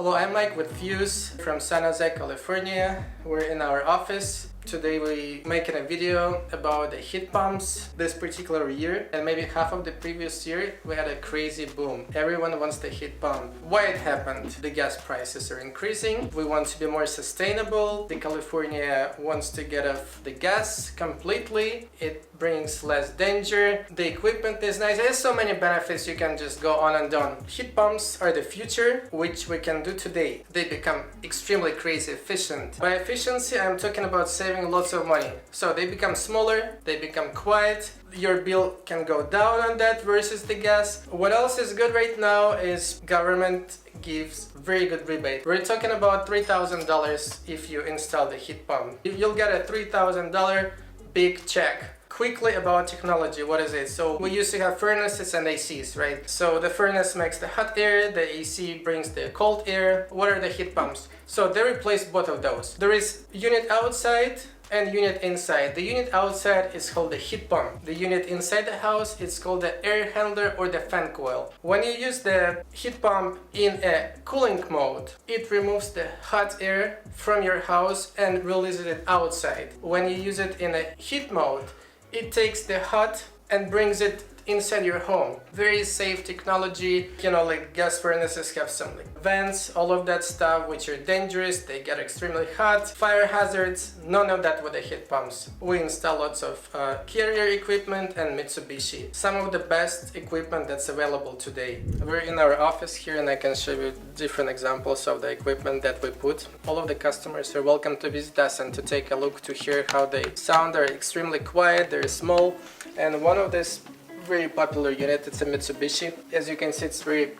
Hello, I'm Mike with Fuse from San Jose, California. We're in our office. Today we're making a video about the heat pumps. This particular year and maybe half of the previous year we had a crazy boom. Everyone wants the heat pump. Why it happened? The gas prices are increasing. We want to be more sustainable. The California wants to get off the gas completely. It brings less danger. The equipment is nice. There's so many benefits, you can just go on and on. Heat pumps are the future, which we can do today. They become extremely crazy efficient. By efficiency, I'm talking about saving lots of money. So they become smaller, they become quiet, your bill can go down on that versus the gas. What else is good right now is government gives very good rebate. We're talking about $3,000 if you install the heat pump. You'll get a $3,000 big check. Quickly about technology, what is it? So we used to have furnaces and ACs, right? So the furnace makes the hot air, the AC brings the cold air. What are the heat pumps? So they replace both of those. There is unit outside and unit inside. The unit outside is called the heat pump. The unit inside the house is called the air handler or the fan coil. When you use the heat pump in a cooling mode, it removes the hot air from your house and releases it outside. When you use it in a heat mode, it takes the hot and brings it inside your home. Very safe technology. You know, like gas furnaces have some like vents, all of that stuff, which are dangerous. They get extremely hot. Fire hazards, none of that with the heat pumps. We install lots of Carrier equipment and Mitsubishi. Some of the best equipment that's available today. We're in our office here and I can show you different examples of the equipment that we put. All of the customers are welcome to visit us and to take a look to hear how they sound. They're extremely quiet, they're small, and one of these very popular unit, it's a Mitsubishi. As you can see, it's very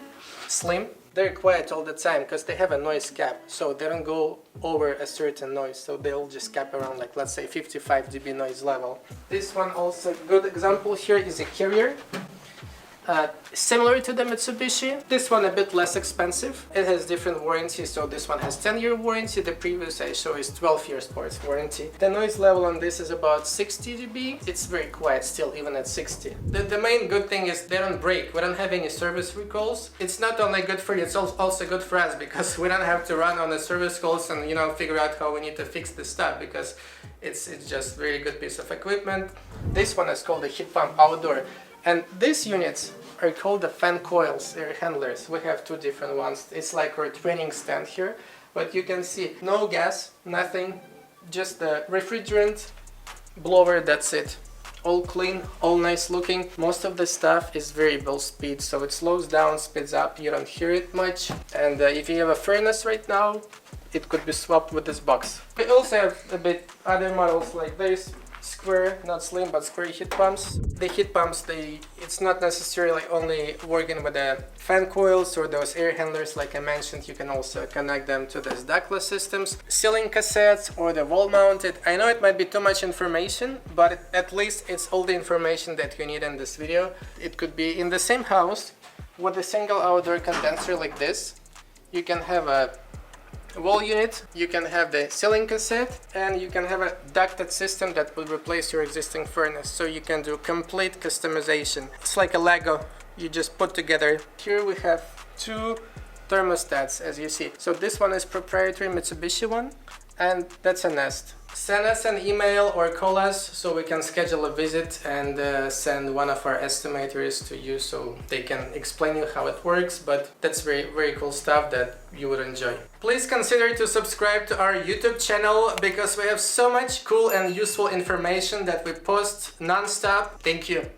slim. They're quiet all the time because they have a noise cap, so they don't go over a certain noise, so they'll just cap around like, let's say, 55 dB noise level. This one also, good example here is a Carrier. Similar to the Mitsubishi, this one a bit less expensive. It has different warranties, so this one has 10-year warranty, the previous I show is 12-year sports warranty. The noise level on this is about 60 dB. It's very quiet still, even at 60. The main good thing is they don't break. We don't have any service recalls. It's not only good for you, it's also good for us because we don't have to run on the service calls and, you know, figure out how we need to fix the stuff because it's just very good piece of equipment. This one is called the heat pump outdoor. And these units are called the fan coils, air handlers. We have two different ones. It's like our training stand here, but you can see no gas, nothing, just the refrigerant blower, that's it. All clean, all nice looking. Most of the stuff is variable speed, so it slows down, speeds up, you don't hear it much. And if you have a furnace right now, it could be swapped with this box. We also have a bit other models like this. Square, not slim, but square heat pumps. The heat pumps, it's not necessarily only working with the fan coils or those air handlers like I mentioned. You can also connect them to these ductless systems. Ceiling cassettes or the wall mounted. I know it might be too much information, but at least it's all the information that you need in this video. It could be in the same house with a single outdoor condenser like this. You can have a wall unit, you can have the ceiling cassette, and you can have a ducted system that will replace your existing furnace, so you can do complete customization. It's like a Lego, you just put together. Here we have two thermostats, as you see. So this one is proprietary Mitsubishi one, and that's a Nest. Send us an email or call us so we can schedule a visit and send one of our estimators to you so they can explain you how it works, but that's very, very cool stuff that you would enjoy. Please consider to subscribe to our YouTube channel because we have so much cool and useful information that we post non-stop. Thank you.